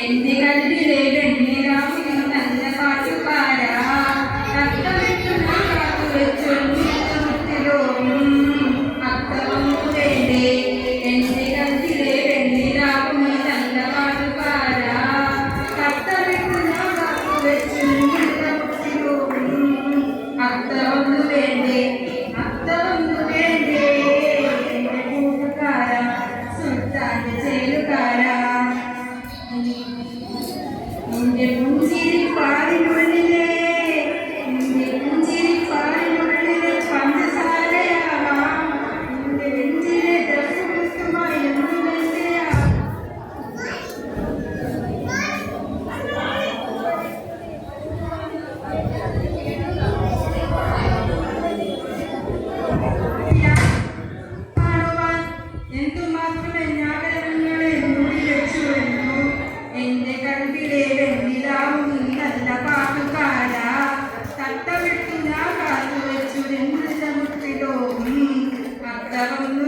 എന്റെ കൽവിലെ വെണ്ണിലാവുന്ന നല്ല പാട്ടുകാരാ കത്തമിട്ടുന്ന കാത്തുവെച്ചൊന്നിലോറും അർത്ഥമൊന്നു വേണ്ടേ. എന്റെ കൽവിലെ വെണ്ണിലാവുന്ന നല്ല പാട്ടുകാരാ കത്തമിട്ടുന്ന കാത്തുവെച്ചൊന്നിലോറും അർത്ഥമൊന്നു വേണ്ടേ. അർത്ഥമൊന്നു വേണ്ടേ എന്റെ കൂട്ടുകാരാ സുൽത്താന്റെ ചേലുകാരാ. നിന്റെ പുഞ്ചിരിപ്പാലിനുള്ളിലെ പഞ്ചസാരയാവാം നിന്റെ നെഞ്ചിലെ ദർശനമായി കാണുവാൻ എന്തുമാത്രമേ ഞാകരങ്ങളെ മൂടി വെച്ചു വരുന്നു. എന്റെ കൽവിലെ വെണ്ണിലാവും നീ നല്ല പാട്ടുകാരാ തട്ടമിട്ടു ഞാൻ കാത്തുവെച്ചു മുട്ടിലോവും അർത്ഥമൊന്നു